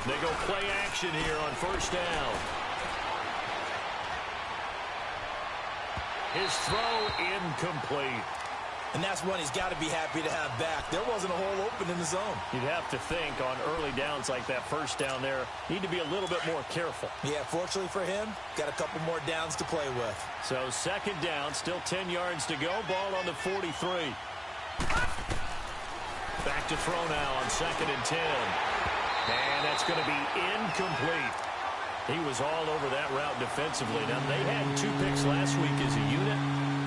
They go play action here on first down. His throw incomplete. And that's one he's got to be happy to have back. There wasn't a hole open in the zone. You'd have to think on early downs like that first down there, need to be a little bit more careful. Yeah, fortunately for him, got a couple more downs to play with. So second down, still 10 yards to go. Ball on the 43. Back to throw now on second and 10. And that's going to be incomplete. He was all over that route defensively. Now, they had 2 picks last week as a unit.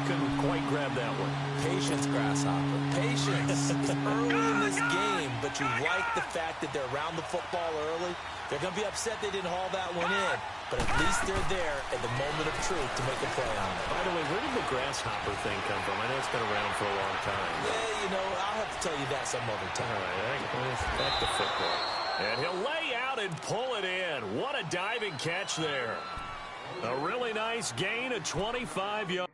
Couldn't quite grab that one. Patience, Grasshopper. Patience. It's early in this game, but you like the fact that they're around the football early. They're going to be upset they didn't haul that one in, but at least they're there at the moment of truth to make a play on it. By the way, where did the grasshopper thing come from? I know it's been around for a long time. Yeah, you know, I'll have to tell you that some other time. All right, back to football. And he'll lay out and pull it in. What a diving catch there. A really nice gain of 25 yards.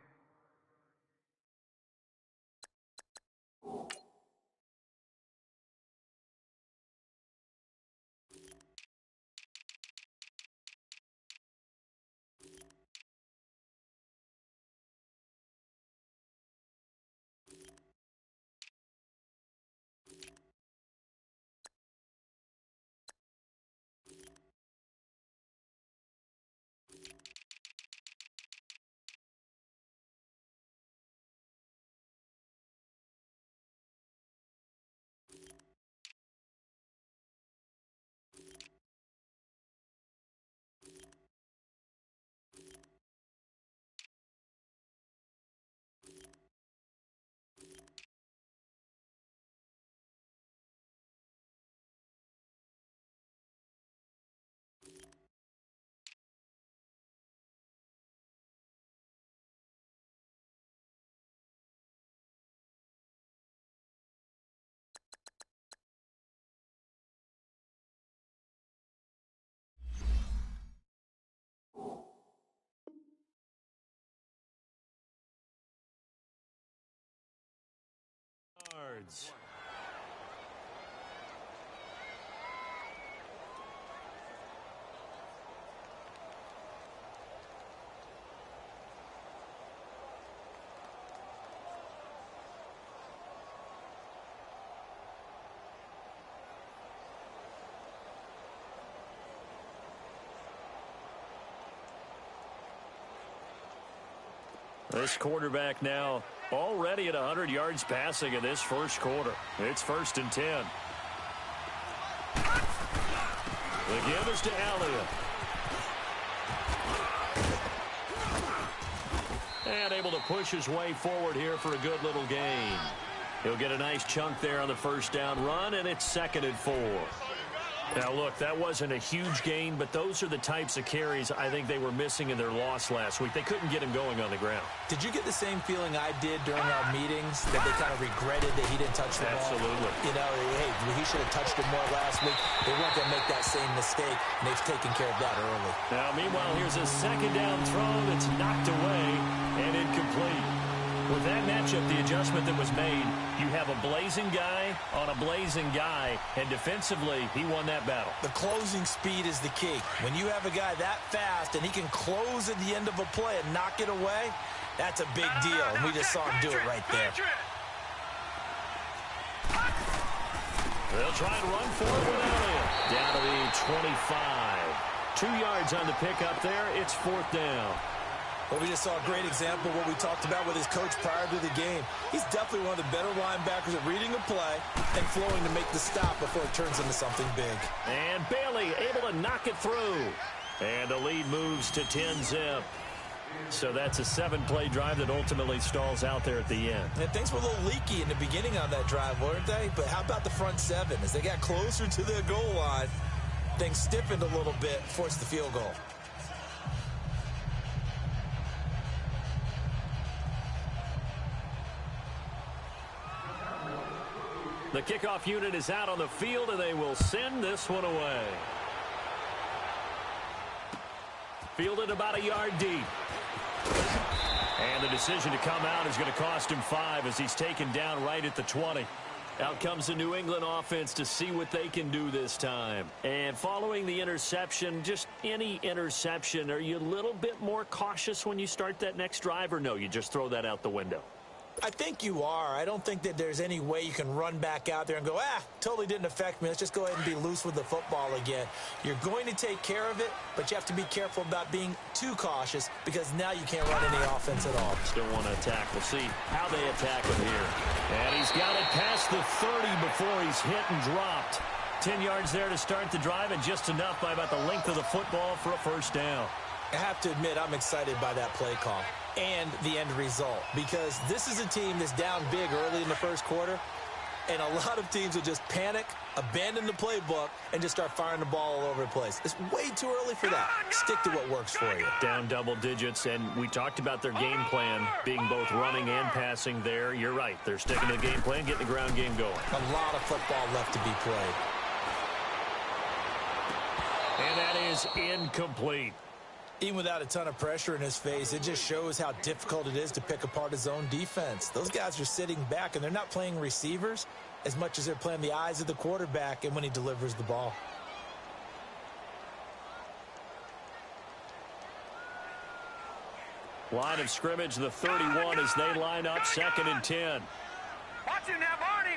Yards. This quarterback now already at 100 yards passing in this first quarter. It's first and 10. The give is to Elliott. And able to push his way forward here for a good little gain. He'll get a nice chunk there on the first down run, and it's second and 4. Now, look, that wasn't a huge gain, but those are the types of carries I think they were missing in their loss last week. They couldn't get him going on the ground. Did you get the same feeling I did during our meetings, that they kind of regretted that he didn't touch the ball? Absolutely. You know, hey, he should have touched it more last week. They weren't going to make that same mistake, and they've taken care of that early. Now, meanwhile, here's a second down throw that's knocked away and incomplete. With that matchup, the adjustment that was made, you have a blazing guy on a blazing guy, and defensively, he won that battle. The closing speed is the key. When you have a guy that fast and he can close at the end of a play and knock it away, that's a big deal, and we just saw him do it right there. They'll try and run for it with Elliott. Down to the 25. 2 yards on the pickup there. It's fourth down. Well, we just saw a great example of what we talked about with his coach prior to the game. He's definitely one of the better linebackers at reading a play and flowing to make the stop before it turns into something big. And Bailey able to knock it through. And the lead moves to 10-zip. So that's a 7-play drive that ultimately stalls out there at the end. And things were a little leaky in the beginning on that drive, weren't they? But how about the front seven? As they got closer to the goal line, things stiffened a little bit, forced the field goal. The kickoff unit is out on the field, and they will send this one away. Fielded about a yard deep. And the decision to come out is going to cost him 5 as he's taken down right at the 20. Out comes the New England offense to see what they can do this time. And following the interception, just any interception, are you a little bit more cautious when you start that next drive, or no, you just throw that out the window? I think you are. I don't think that there's any way you can run back out there and go, totally didn't affect me. Let's just go ahead and be loose with the football again. You're going to take care of it, but you have to be careful about being too cautious because now you can't run any offense at all. Still want to attack. We'll see how they attack him here. And he's got it past the 30 before he's hit and dropped. 10 yards there to start the drive, and just enough by about the length of the football for a first down. I have to admit, I'm excited by that play call and the end result because this is a team that's down big early in the first quarter, and a lot of teams will just panic, abandon the playbook, and just start firing the ball all over the place. It's way too early for that. Stick to what works for you. Down double digits, and we talked about their game plan being both running and passing there. You're right. They're sticking to the game plan, getting the ground game going. A lot of football left to be played. And that is incomplete. Even without a ton of pressure in his face, it just shows how difficult it is to pick apart his own defense. Those guys are sitting back, and they're not playing receivers as much as they're playing the eyes of the quarterback and when he delivers the ball. Line of scrimmage, the 31 as they line up, 2nd and 10. Watch him now, Barney!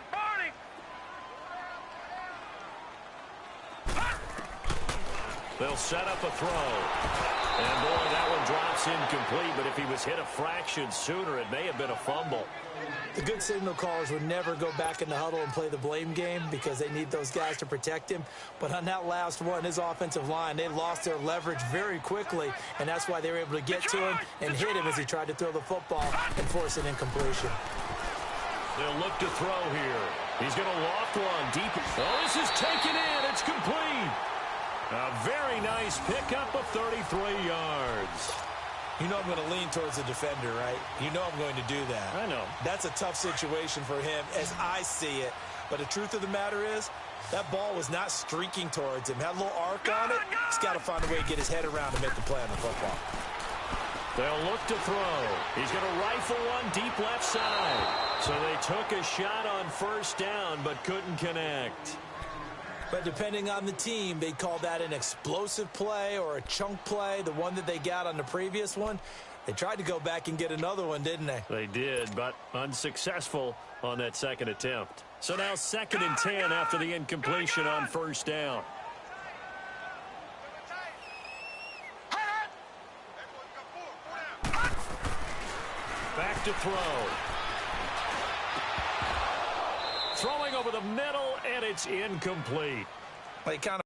They'll set up a throw. And, boy, that one drops incomplete, but if he was hit a fraction sooner, it may have been a fumble. The good signal callers would never go back in the huddle and play the blame game because they need those guys to protect him. But on that last one, his offensive line, they lost their leverage very quickly, and that's why they were able to get to him and hit him as he tried to throw the football and force an incompletion. They'll look to throw here. He's going to loft one deep. Oh, this is taken in. It's complete. A very nice pickup of 33 yards. You know I'm going to lean towards the defender, right? You know I'm going to do that. I know. That's a tough situation for him as I see it. But the truth of the matter is, that ball was not streaking towards him. Had a little arc on it. He's got to find a way to get his head around and make the play on the football. They'll look to throw. He's going to rifle one deep left side. So they took a shot on first down but couldn't connect. But depending on the team, they call that an explosive play or a chunk play, the one that they got on the previous one. They tried to go back and get another one, didn't they? They did, but unsuccessful on that second attempt. So now 2nd and 10 after the incompletion on first down. Back to throw. Throwing over the middle, and it's incomplete. They kind of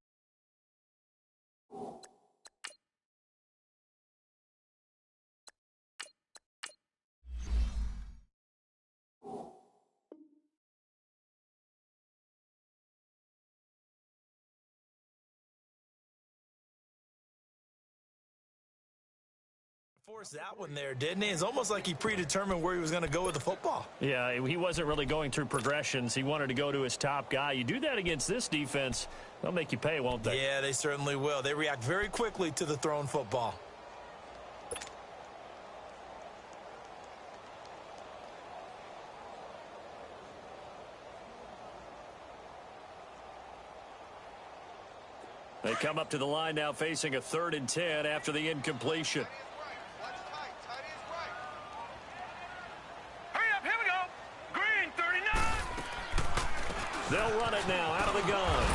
forced that one there, didn't he? It's almost like he predetermined where he was going to go with the football. Yeah, he wasn't really going through progressions. He wanted to go to his top guy. You do that against this defense, they'll make you pay, won't they? Yeah, they certainly will. They react very quickly to the thrown football. They come up to the line now facing a 3rd and 10 after the incompletion. They'll run it now out of the gun.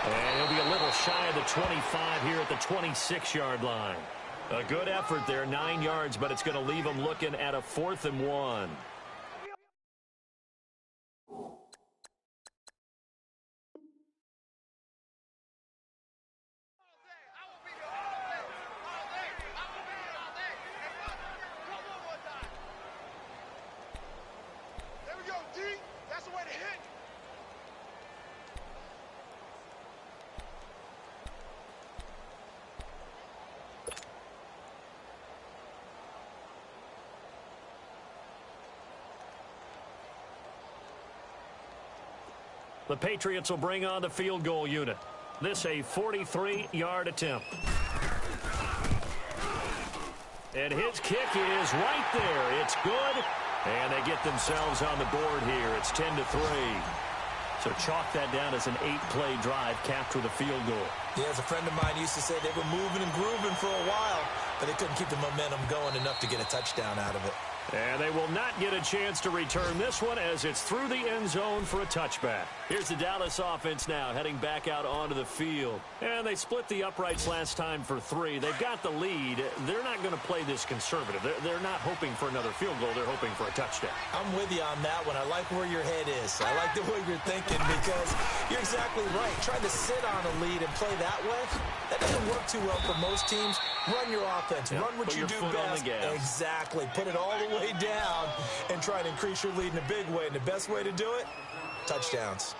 And he'll be a little shy of the 25 here at the 26-yard line. A good effort there, 9 yards, but it's going to leave them looking at a 4th and 1. The Patriots will bring on the field goal unit. This a 43-yard attempt. And his kick is right there. It's good. And they get themselves on the board here. It's 10-3. So chalk that down as an 8-play drive capped with a field goal. Yeah, as a friend of mine used to say, they were moving and grooving for a while, but they couldn't keep the momentum going enough to get a touchdown out of it. And they will not get a chance to return this one as it's through the end zone for a touchback. Here's the Dallas offense now heading back out onto the field. And they split the uprights last time for 3. They've got the lead. They're not going to play this conservative. They're not hoping for another field goal. They're hoping for a touchdown. I'm with you on that one. I like where your head is. I like the way you're thinking because you're exactly right. Trying to sit on a lead and play that way, that doesn't work too well for most teams. Run your offense. Yep. Run what you do best. Exactly. Put it all the way down and try and increase your lead in a big way. And the best way to do it, touchdowns.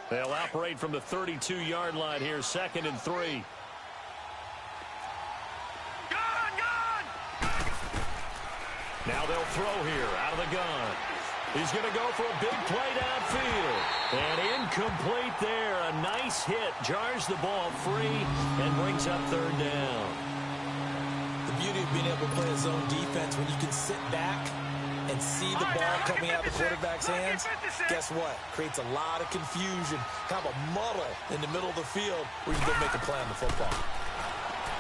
They'll operate from the 32-yard line here, 2nd and 3. Now they'll throw here out of the gun. He's going to go for a big play downfield. And incomplete there. A nice hit. Jars the ball free and brings up 3rd down. The beauty of being able to play a zone defense when you can sit back and see the ball coming out of the quarterback's hands, guess what? Creates a lot of confusion, kind of a muddle in the middle of the field where you can go make a play on the football.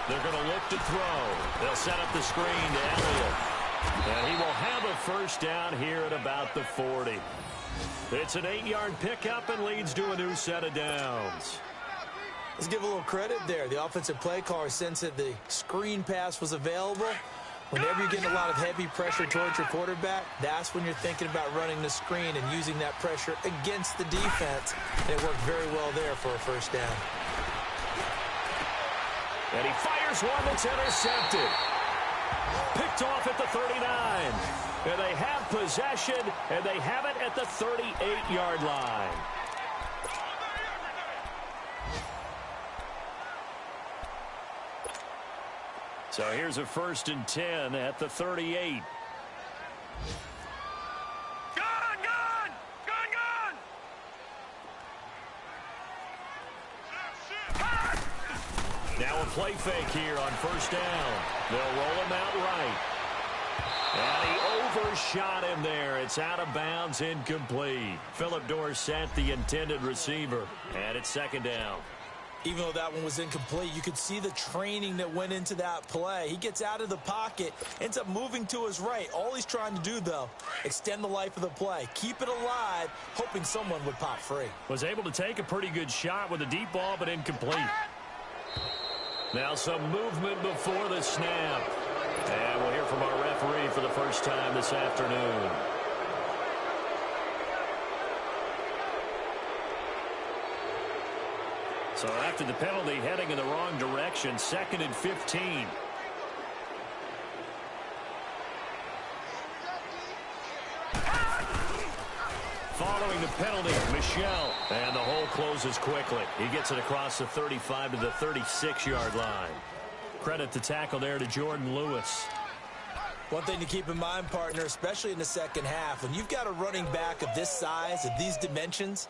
They're going to look to throw. They'll set up the screen to Elliott. And he will have a 1st down here at about the 40. It's an 8-yard pickup and leads to a new set of downs. Let's give a little credit there. The offensive play caller sensed that the screen pass was available. Whenever you're getting a lot of heavy pressure towards your quarterback, that's when you're thinking about running the screen and using that pressure against the defense. And it worked very well there for a 1st down. And he fires one that's intercepted. Picked off at the 39. And they have possession, and they have it at the 38-yard line. So here's a 1st and 10 at the 38. Now a play fake here on 1st down. They'll roll him out right. And he overshot him there. It's out of bounds, incomplete. Phillip Dorsett, the intended receiver. And it's 2nd down. Even though that one was incomplete, you could see the training that went into that play. He gets out of the pocket, ends up moving to his right. All he's trying to do, though, extend the life of the play. Keep it alive, hoping someone would pop free. Was able to take a pretty good shot with a deep ball, but incomplete. Now some movement before the snap. And we'll hear from our referee for the first time this afternoon. So after the penalty, heading in the wrong direction, 2nd and 15. Following the penalty, Michel. And the hole closes quickly. He gets it across the 35 to the 36-yard line. Credit the tackle there to Jordan Lewis. One thing to keep in mind, partner, especially in the 2nd half, when you've got a running back of this size, of these dimensions,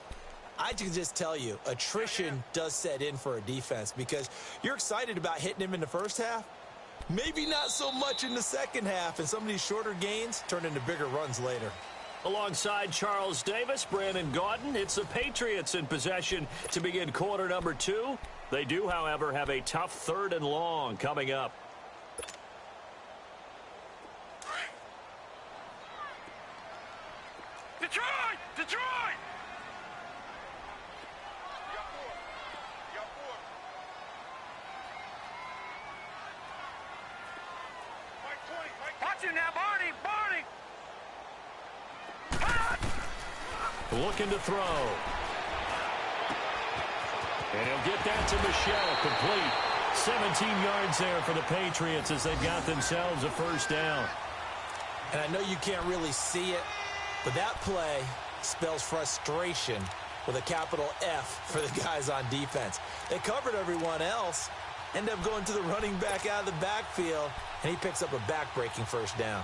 I can just tell you, attrition does set in for a defense because you're excited about hitting him in the 1st half. Maybe not so much in the 2nd half, and some of these shorter gains turn into bigger runs later. Alongside Charles Davis, Brandon Gaudin, it's the Patriots in possession to begin quarter number 2. They do, however, have a tough 3rd and long coming up. Detroit! Detroit! Watch him now, Barney! Barney! Looking to throw. And he'll get that to Michel, complete. 17 yards there for the Patriots as they've got themselves a 1st down. And I know you can't really see it, but that play spells frustration with a capital F for the guys on defense. They covered everyone else, end up going to the running back out of the backfield, and he picks up a back-breaking 1st down.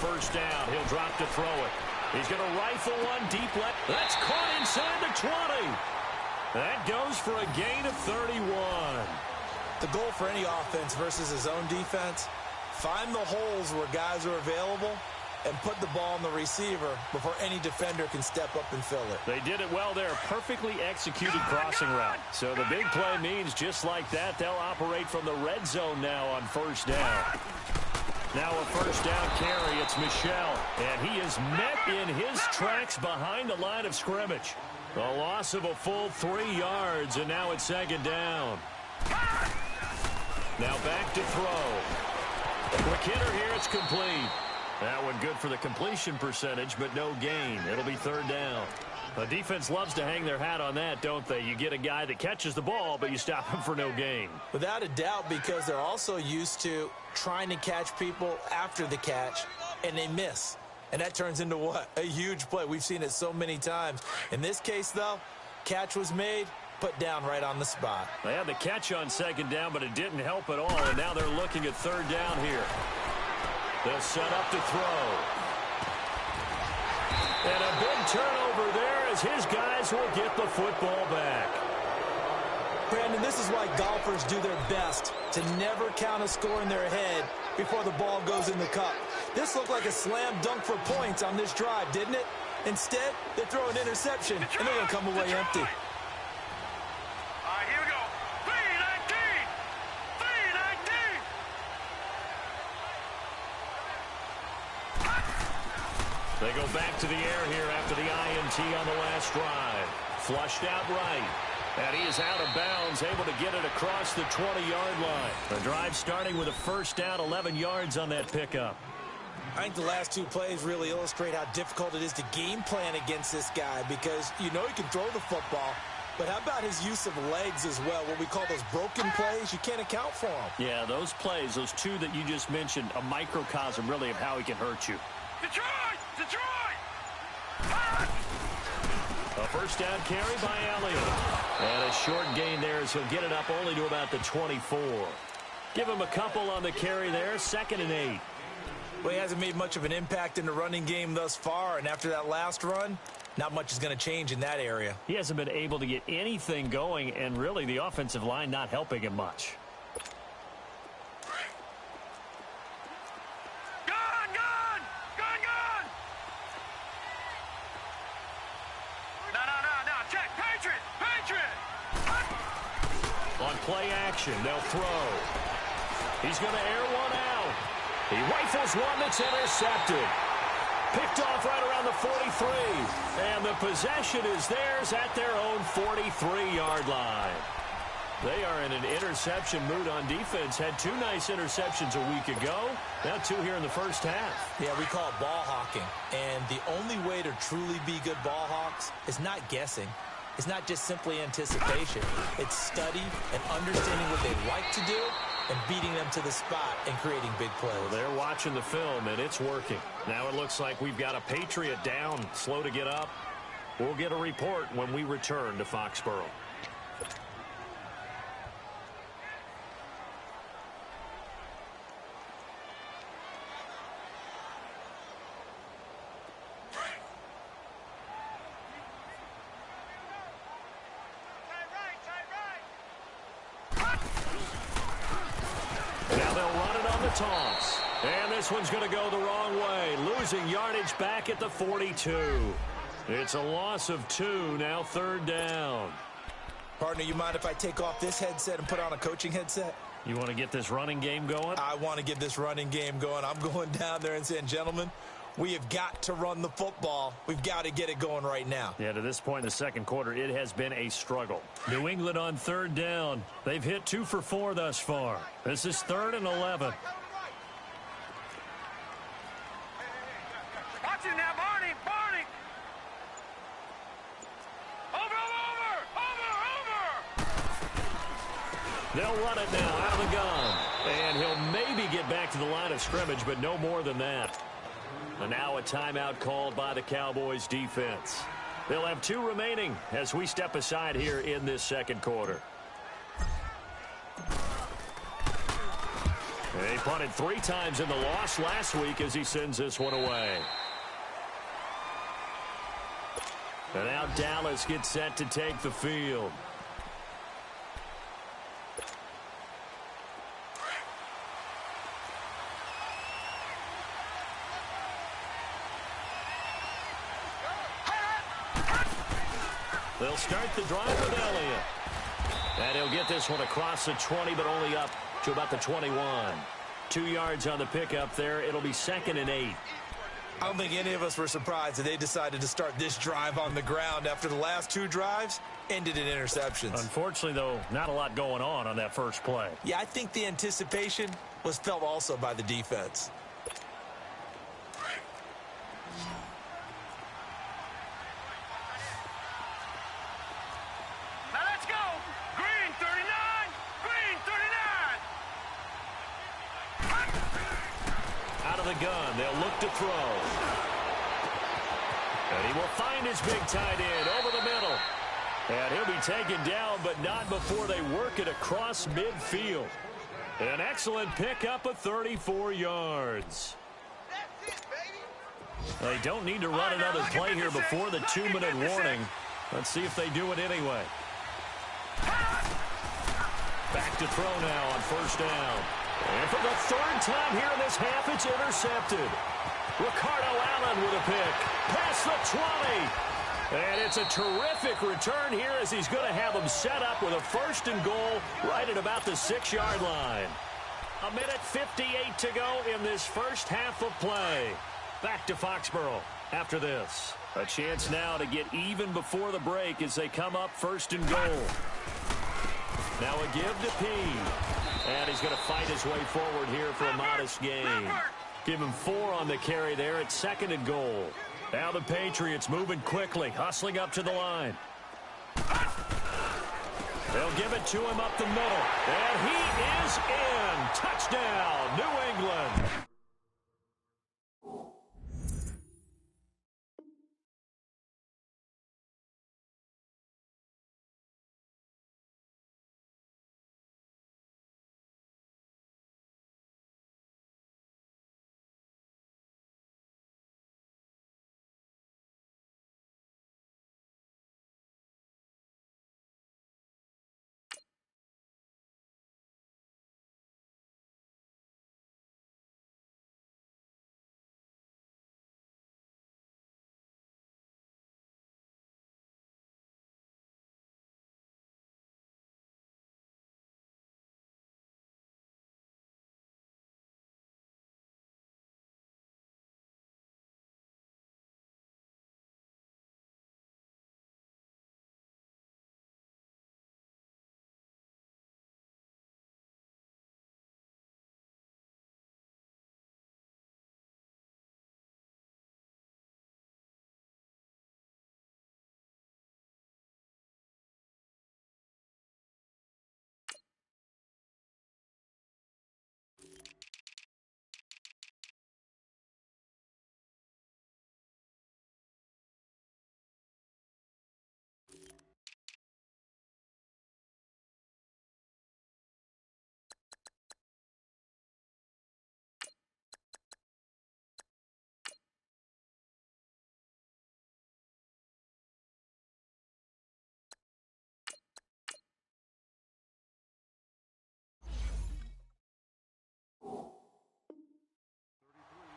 first down. He'll drop to throw it. He's going to rifle one deep left. That's caught inside the 20. That goes for a gain of 31. The goal for any offense versus his own defense, find the holes where guys are available and put the ball on the receiver before any defender can step up and fill it. They did it well there. Perfectly executed crossing route. So the big play means just like that, they'll operate from the red zone now on first down. Now a first down carry. It's Michel. And he is met in his tracks behind the line of scrimmage. A loss of a full 3 yards, and now it's second down. Now back to throw. Quick hitter here. It's complete. That one good for the completion percentage, but no gain. It'll be third down. The defense loves to hang their hat on that, don't they? You get a guy that catches the ball, but you stop him for no gain. Without a doubt, because they're also used to trying to catch people after the catch, and they miss. And that turns into what? A huge play. We've seen it so many times. In this case, though, catch was made, put down right on the spot. They had the catch on second down, but it didn't help at all, and now they're looking at third down here. They'll set up to throw. And a big turnover there as his guys will get the football back. Brandon, this is why golfers do their best to never count a score in their head before the ball goes in the cup. This looked like a slam dunk for points on this drive, didn't it? Instead, they throw an interception, and they're going to come away empty. All right, here we go. 3-19. 3-19. They go back to the air here after the INT on the last drive. Flushed out right. And he is out of bounds, able to get it across the 20-yard line. The drive starting with a first down, 11 yards on that pickup. I think the last two plays really illustrate how difficult it is to game plan against this guy because you know he can throw the football, but how about his use of legs as well, what we call those broken plays? You can't account for them. Yeah, those plays, those two that you just mentioned, a microcosm really of how he can hurt you. Detroit! Detroit! A first down carry by Elliott. And a short gain there as he'll get it up only to about the 24. Give him a couple on the carry there, 2nd and 8. Well, he hasn't made much of an impact in the running game thus far, and after that last run, not much is going to change in that area. He hasn't been able to get anything going, and really the offensive line not helping him much. Gun! Gun! Gun! Gun! No. Check. Patriot! Patriot! On play action, they'll throw. He's going to air one out. He rifles one that's intercepted. Picked off right around the 43. And the possession is theirs at their own 43-yard line. They are in an interception mood on defense. Had 2 nice interceptions a week ago. Now 2 here in the first half. Yeah, we call it ball hawking. And the only way to truly be good ball hawks is not guessing. It's not just simply anticipation. It's study and understanding what they like to do and beating them to the spot and creating big plays. Well, they're watching the film, and it's working. Now it looks like we've got a Patriot down, slow to get up. We'll get a report when we return to Foxborough. Toss. And this one's going to go the wrong way. Losing yardage back at the 42. It's a loss of 2, now 3rd down. Partner, you mind if I take off this headset and put on a coaching headset? You want to get this running game going? I want to get this running game going. I'm going down there and saying, gentlemen, we have got to run the football. We've got to get it going right now. Yeah, to this point in the second quarter, it has been a struggle. New England on 3rd down. They've hit 2 for 4 thus far. This is 3rd and 11. Watch it now, Barney! Barney! Over! They'll run it now out of the gun. And he'll maybe get back to the line of scrimmage, but no more than that. And now a timeout called by the Cowboys defense. They'll have 2 remaining as we step aside here in this second quarter. He punted 3 times in the loss last week as he sends this one away. And now Dallas gets set to take the field. They'll start the drive with Elliott. And he'll get this one across the 20, but only up to about the 21. 2 yards on the pickup there. It'll be 2nd and 8. I don't think any of us were surprised that they decided to start this drive on the ground after the last 2 drives ended in interceptions. Unfortunately, though, not a lot going on that first play. Yeah, I think the anticipation was felt also by the defense. Now let's go. Green 39. Green 39. Out of the gun, they'll look to throw. And he will find his big tight end over the middle. And he'll be taken down, but not before they work it across midfield. An excellent pickup of 34 yards. They don't need to run another play here before the 2-minute warning. Let's see if they do it anyway. Back to throw now on first down. And for the 3rd time here in this half, it's intercepted. Ricardo Allen with a pick. Past the 20. And it's a terrific return here as he's going to have them set up with a 1st and goal right at about the 6-yard line. 1:58 to go in this first half of play. Back to Foxborough after this. A chance now to get even before the break as they come up 1st and goal. Now a give to P. And he's going to fight his way forward here for a modest gain. Give him 4 on the carry there at 2nd and goal. Now the Patriots moving quickly, hustling up to the line. They'll give it to him up the middle. And he is in. Touchdown, New England.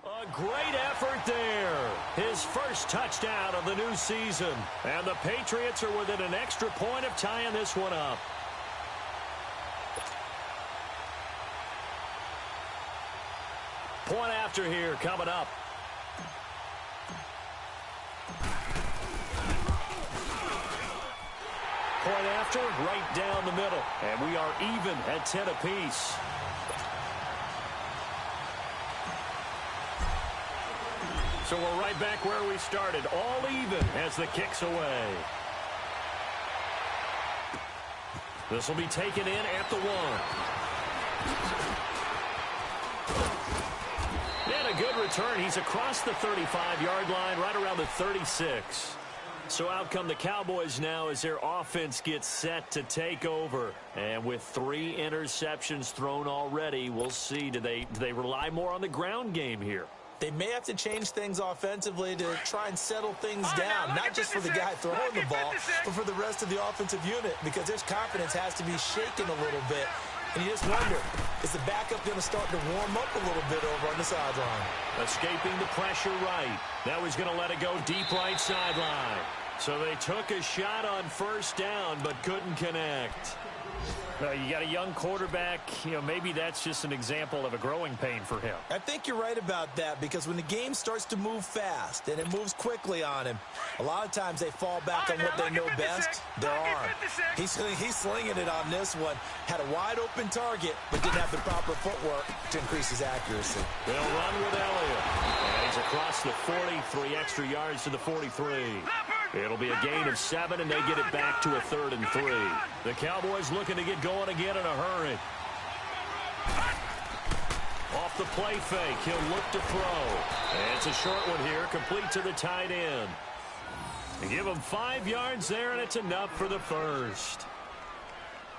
A great effort there. His first touchdown of the new season. And the Patriots are within an extra point of tying this one up. Point after here coming up. Point after, right down the middle. And we are even at 10 apiece. So we're right back where we started, all even as the kick's away. This will be taken in at the 1. And a good return. He's across the 35-yard line, right around the 36. So out come the Cowboys now as their offense gets set to take over. And with 3 interceptions thrown already, we'll see. Do they rely more on the ground game here? They may have to change things offensively to try and settle things down, not just for the guy throwing the ball, but for the rest of the offensive unit, because their confidence has to be shaken a little bit. And you just wonder, is the backup going to start to warm up a little bit over on the sideline? Escaping the pressure right. Now he's going to let it go deep right sideline. So they took a shot on first down, but couldn't connect. You got a young quarterback. Maybe that's just an example of a growing pain for him. I think you're right about that, because when the game starts to move fast and it moves quickly on him, a lot of times they fall back on what they know best, their arm. He's slinging it on this one. Had a wide open target, but didn't have the proper footwork to increase his accuracy. They'll run with Elliott. And he's across the 40, 3 extra yards to the 43. It'll be a gain of 7, and they get it back to a 3rd and 3. The Cowboys looking to get going again in a hurry. Off the play fake, he'll look to throw. And it's a short one here, complete to the tight end. They give him 5 yards there, and it's enough for the first.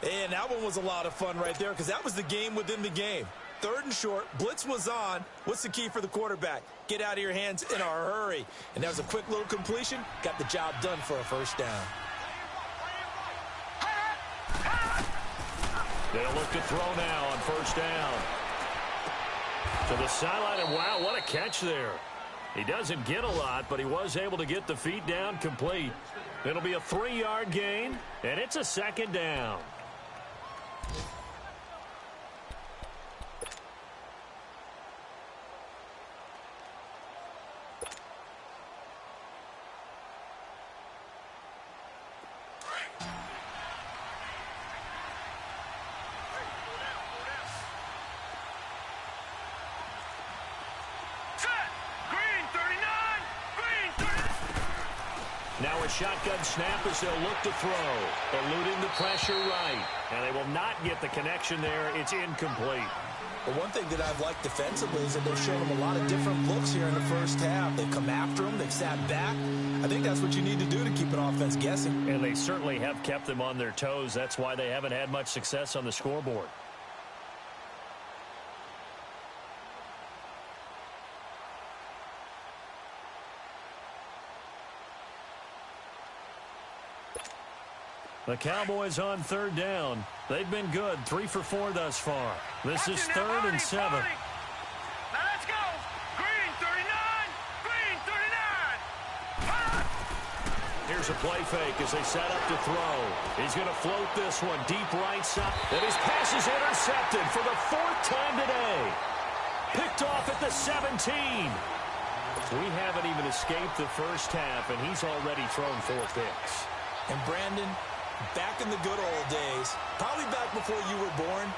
And that one was a lot of fun right there, because that was the game within the game. 3rd and short, blitz was on. What's the key for the quarterback? Get out of your hands in a hurry. And that was a quick little completion. Got the job done for a first down. They'll look to throw now on first down. To the sideline, and wow, what a catch there. He doesn't get a lot, but he was able to get the feet down complete. It'll be a 3-yard gain, and it's a 2nd down. Now a shotgun snap as they'll look to throw. Eluding the pressure right. And they will not get the connection there. It's incomplete. Well, one thing that I've liked defensively is that they've shown them a lot of different looks here in the first half. They've come after them. They've sat back. I think that's what you need to do to keep an offense guessing. And they certainly have kept them on their toes. That's why they haven't had much success on the scoreboard. The Cowboys on 3rd down. They've been good, 3 for 4 thus far. This is 3rd and 7. Now let's go. Green 39. Green 39. Here's a play fake as they set up to throw. He's going to float this one deep right side. And his pass is intercepted for the 4th time today. Picked off at the 17. We haven't even escaped the first half, and he's already thrown 4 picks. And Brandon, back in the good old days, probably back before you were born,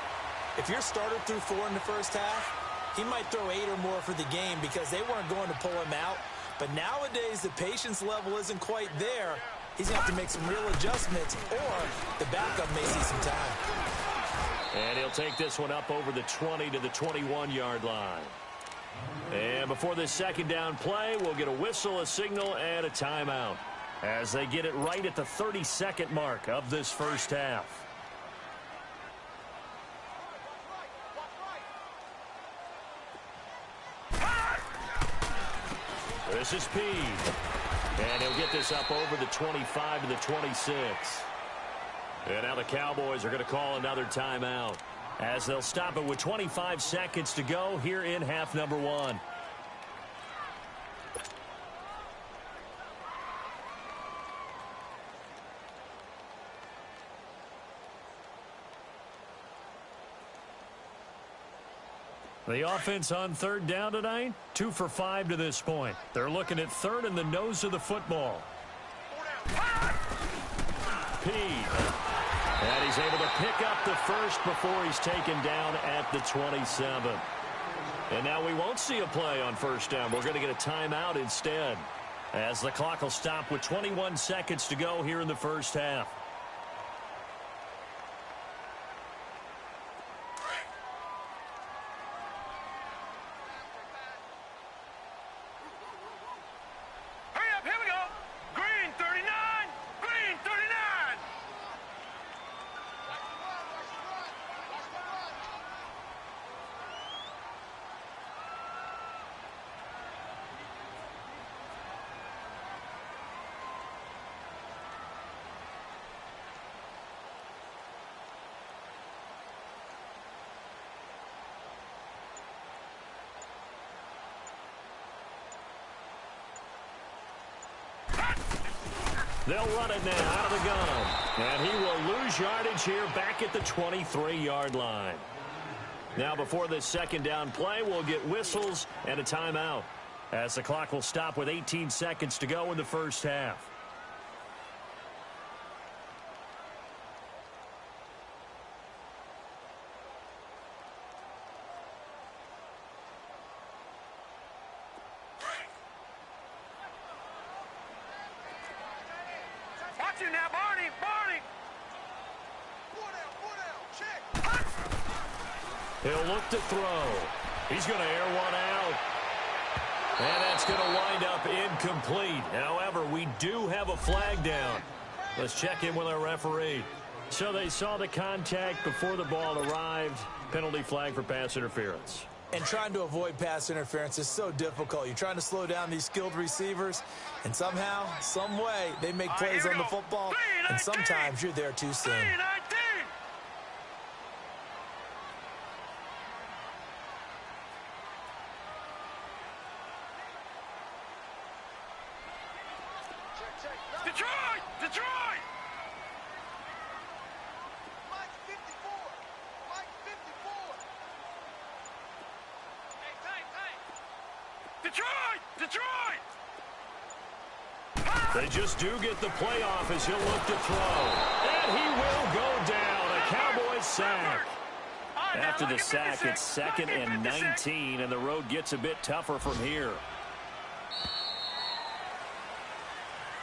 if your starter threw 4 in the first half, he might throw 8 or more for the game because they weren't going to pull him out. But nowadays, the patience level isn't quite there. He's going to have to make some real adjustments, or the backup may see some time. And he'll take this one up over the 20 to the 21-yard line. And before this 2nd down play, we'll get a whistle, a signal, and a timeout, as they get it right at the 30-second mark of this first half. This is P. And he'll get this up over the 25 to the 26. And now the Cowboys are going to call another timeout, as they'll stop it with 25 seconds to go here in half number 1. The offense on 3rd down tonight, 2 for 5 to this point. They're looking at 3rd and the nose of the football. P. And he's able to pick up the first before he's taken down at the 27. And now we won't see a play on first down. We're going to get a timeout instead, as the clock will stop with 21 seconds to go here in the first half. Hurry up, here we go. Green 39. They'll run it now out of the gun. And he will lose yardage here back at the 23-yard line. Now before this second down play, we'll get whistles and a timeout, as the clock will stop with 18 seconds to go in the first half. Watch you now, Barney. Barney. Check. He'll look to throw. He's going to air one out. And that's going to wind up incomplete. However, we do have a flag down. Let's check in with our referee. So they saw the contact before the ball arrived. Penalty flag for pass interference. And trying to avoid pass interference is so difficult. You're trying to slow down these skilled receivers, and somehow, some way, they make plays on the football, and sometimes you're there too soon. Detroit! Detroit! Mike 54! Mike 54! Detroit! Detroit! They just do get the playoff as he'll look to throw. And he will go down. A Cowboys sack. After the sack, it's 2nd and 19, and the road gets a bit tougher from here.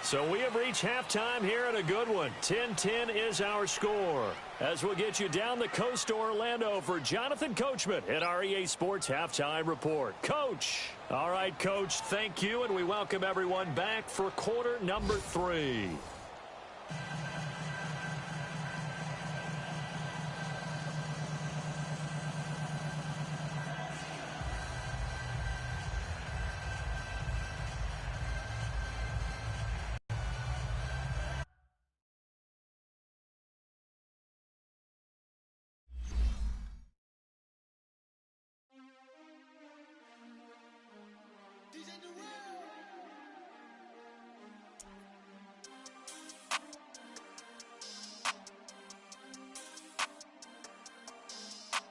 So we have reached halftime here at a good one. 10-10 is our score. As we'll get you down the coast to Orlando for Jonathan Coachman at our EA Sports Halftime Report. Coach. All right, Coach, thank you, and we welcome everyone back for quarter number 3.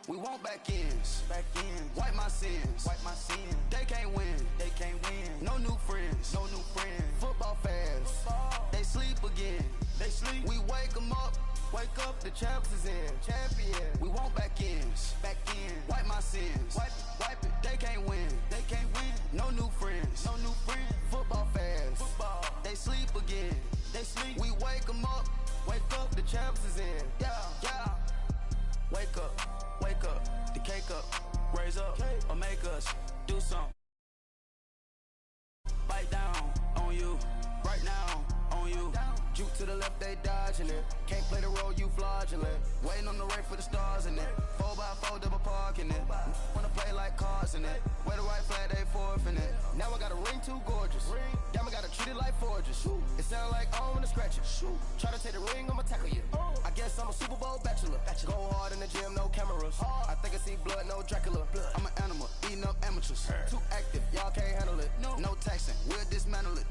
We want back ends. Wipe my sins. They can't win. No new friends. Football fans. They sleep again. We wake them up. Wake up, the champs is in. We want back ends. Wipe my sins. Wipe it. They can't win. No new friends. Football fans. They sleep again. We wake them up. Wake up, the champs is in. Yeah. Wake up, the cake up, raise up, or make us do something. Bite down on you, right now on you. Juke to the left, they dodging it. Can't play the role, you fraudulent. Waiting on the right for the stars in it. 4x4 double parking it. Wanna play like cars in it. Wear the right flag, they forfeiting it. Now I got a ring too gorgeous. Damn, I gotta treat it like forges. It sound like I wanna scratch it. Try to take the ring, I'ma tackle you. I guess I'm a Super Bowl bachelor. Go hard in the gym, no cameras. I think I see blood, no Dracula. I'm an animal, eating up amateurs. Too active, y'all can't handle it. No taxing, we'll dismantle it.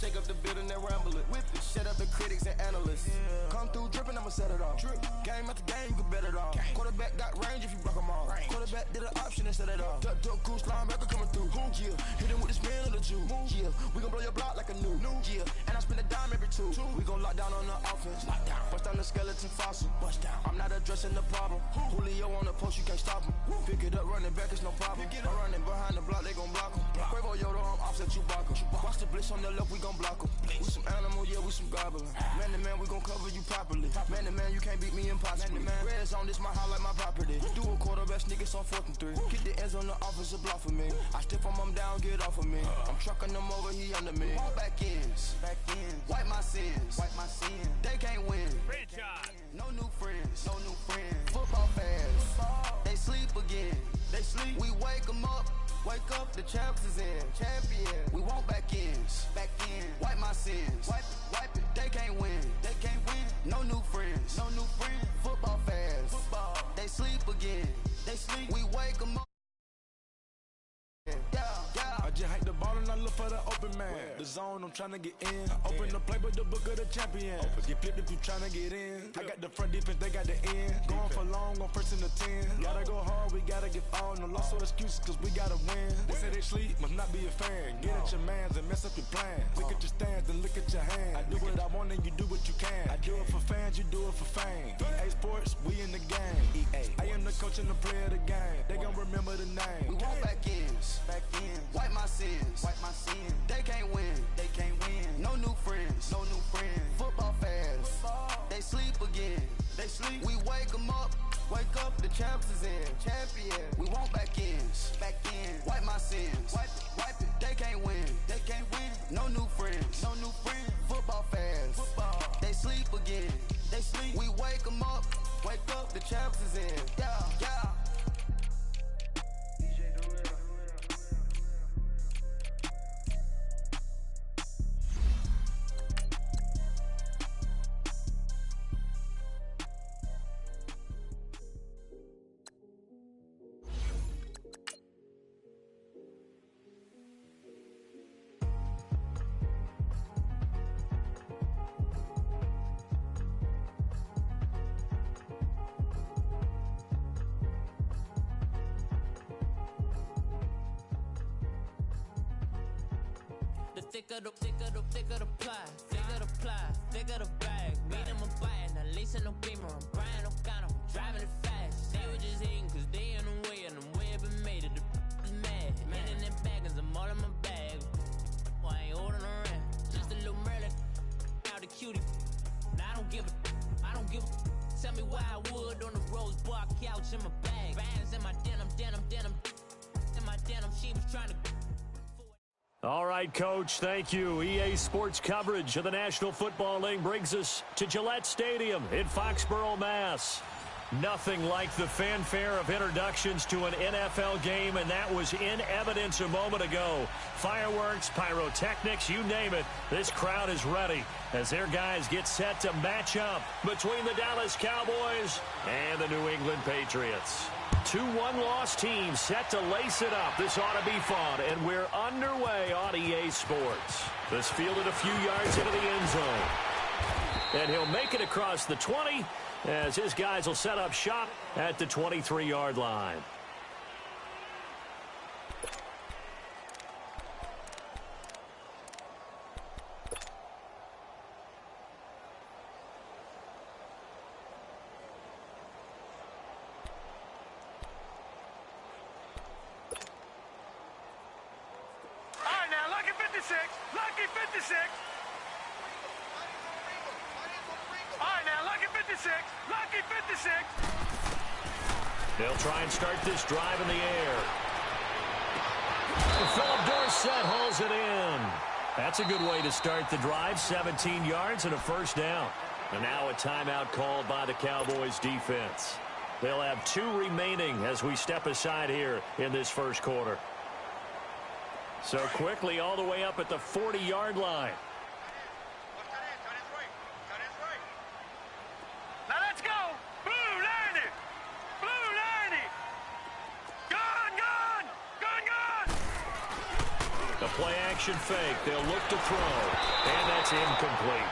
Shake up the building and ramble it. Whip it, shut up the critics and analysts. Come through dripping, I'ma set it off. Game after game, you can bet it off. Quarterback got range if you block them all. Quarterback did an option and set it off. Duck goose linebacker coming through. Yeah, hit him with the spin of the Jew. Yeah, we gon' blow your block like a new. Yeah, and I spend a dime every two. We gon' lock down on the offense. Bust down the skeleton fossil. I'm not addressing the problem. Julio on the post, you can't stop him. Pick it up, running back, it's no problem. I'm running behind the block, they gon' block him. Quavo Yoda, I'm offset Chewbacca. Watch the blitz on the left, we gon' block him. We some animal, yeah, we some goblin. Man to man, we gon' cover you properly. Man to man, you can't beat me impossibly. Red zone, this my highlight, my property. Do a quarterback sneakers on 4th and 3. Get the ends on the offensive block for me. I stiff him down, get off of me. I'm trucking them over, he under me. All back ends. Wipe my sins. They can't win. No new friends. Football fans. They sleep again. We wake them up. Wake up, the champs is in. We want back ends. Wipe my sins. Wipe it. They can't win. No new friends. Football fans. They sleep again. We wake them up. I just hike the ball and I look for the open man. fan. The zone, I'm trying to get in. Open the playbook, the book of the champion. Get flipped if you trying to get in. I got the front defense, they got the end. Going for long, on first and the 10. Gotta go hard, we gotta get on. No loss or excuses, cause we gotta win. They say they sleep, must not be a fan. Get at your mans and mess up your plans. Look at your stands and look at your hands. I do what I want and you do what you can. I do it for fans, you do it for fame. EA Sports, we in the game. EA. I am the coach and the player of the game. They gon' remember the name. We want back ends. Wipe my sins. They can't win. No new friends. Football fans. They sleep again. We wake them up. Wake up, the champs is in. Champion. We want back ends. Wipe my sins. Wipe it. They can't win. No new friends. Football fans. They sleep again. We wake them up. Wake up, the champs is in. Yeah. Thicker the ply, thicker the bag. Meet them a buy it, now listen no beamer. I'm Brian O'Connor, I'm driving it fast. They were just hating cause they in the way, and the way I've been made it, the mad. In them baggins, I'm all in my bag. Well, I ain't holding around. Just a little Merlin, out the cutie. Now I don't give a. Tell me why I would on the rose bar couch in my bag. Bands in my denim. In my denim, she was trying to. All right, Coach, thank you. EA Sports coverage of the National Football League brings us to Gillette Stadium in Foxborough, Mass. Nothing like the fanfare of introductions to an NFL game, and that was in evidence a moment ago. Fireworks, pyrotechnics, you name it. This crowd is ready as their guys get set to match up between the Dallas Cowboys and the New England Patriots. 2 one-loss teams set to lace it up. This ought to be fun, and we're underway on EA Sports. This fielded a few yards into the end zone. And he'll make it across the 20 as his guys will set up shop at the 23-yard line. Lucky 56. All right, now, lucky 56. Lucky 56. They'll try and start this drive in the air. Philip Dorsett hauls it in. That's a good way to start the drive. 17 yards and a first down. And now a timeout called by the Cowboys defense. They'll have 2 remaining as we step aside here in this first quarter. So quickly all the way up at the 40-yard line. Now let's go. Blue 90. Blue 90. Gone. The play action fake. They'll look to throw. And that's incomplete.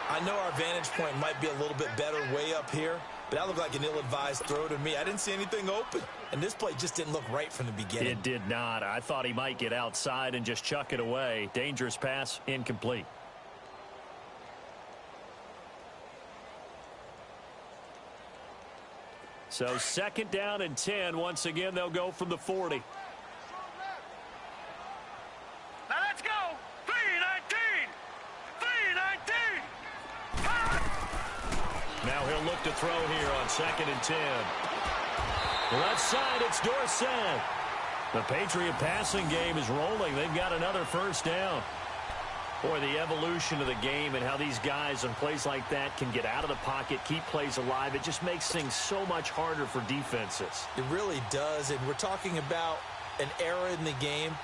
I know our vantage point might be a little bit better way up here, but that looked like an ill-advised throw to me. I didn't see anything open, and this play just didn't look right from the beginning. It did not. I thought he might get outside and just chuck it away. Dangerous pass, incomplete. So 2nd down and 10. Once again, they'll go from the 40. Now let's go. 319. 319. Now he'll look to throw here on 2nd and 10. Left side, it's Dorsett. The Patriot passing game is rolling. They've got another first down. Boy, the evolution of the game and how these guys on plays like that can get out of the pocket, keep plays alive, it just makes things so much harder for defenses. It really does, and we're talking about an era in the game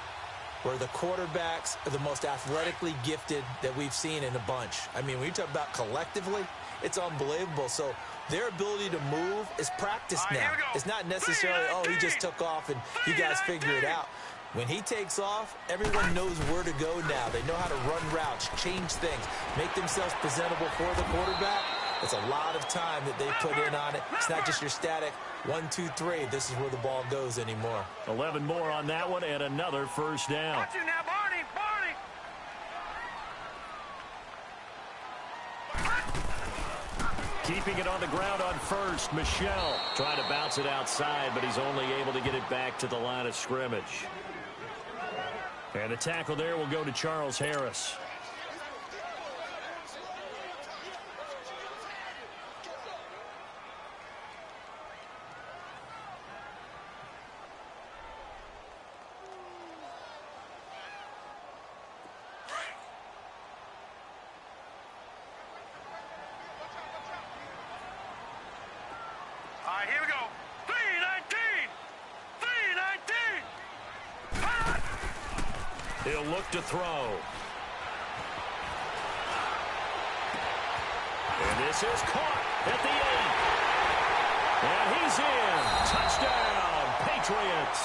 where the quarterbacks are the most athletically gifted that we've seen in a bunch. I mean, when you talk about collectively, it's unbelievable. So their ability to move is practiced now. It's not necessarily, oh, he just took off and you guys figure it out. When he takes off, everyone knows where to go now. They know how to run routes, change things, make themselves presentable for the quarterback. It's a lot of time that they put in on it. It's not just your static 1, 2, 3. This is where the ball goes anymore. 11 more on that one and another first down. Watch it now, Barney. Keeping it on the ground on first. Michel trying to bounce it outside, but he's only able to get it back to the line of scrimmage. And the tackle there will go to Charles Harris. All right, here we go. 3-19. 3-19. He'll look to throw. And this is caught at the 8. And he's in. Touchdown, Patriots.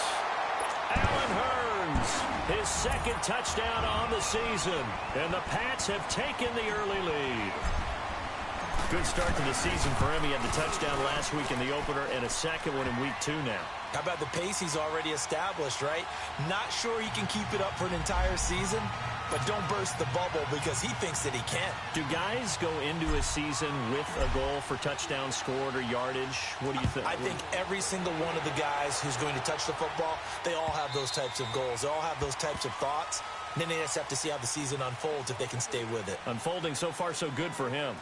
Allen Hurns, his second touchdown on the season. And the Pats have taken the early lead. Good start to the season for him. He had the touchdown last week in the opener and a second one in week 2 now. How about the pace he's already established, right? Not sure he can keep it up for an entire season, but don't burst the bubble because he thinks that he can. Do guys go into a season with a goal for touchdowns scored or yardage? What do you think? I think every single one of the guys who's going to touch the football, they all have those types of goals. They all have those types of thoughts. And then they just have to see how the season unfolds if they can stay with it. Unfolding so far so good for him.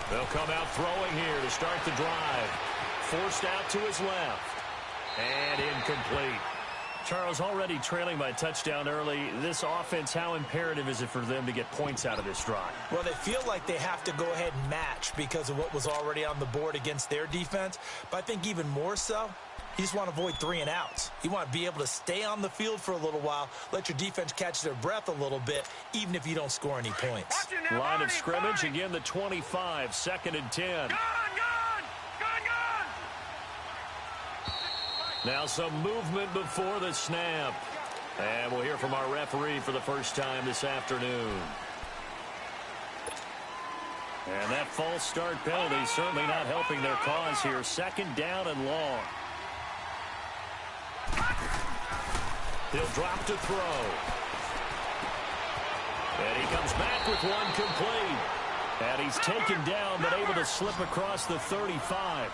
They'll come out throwing here to start the drive. Forced out to his left. And incomplete. Charles, already trailing by a touchdown early. This offense, how imperative is it for them to get points out of this drive? Well, they feel like they have to go ahead and match because of what was already on the board against their defense. But I think even more so, you just want to avoid 3 and outs. You want to be able to stay on the field for a little while, let your defense catch their breath a little bit, even if you don't score any points. Line of scrimmage, again the 25, 2nd and 10. Now some movement before the snap. And we'll hear from our referee for the first time this afternoon. And that false start penalty certainly not helping their cause here. 2nd down and long. He'll drop to throw. And he comes back with one complete. And he's taken down, but able to slip across the 35.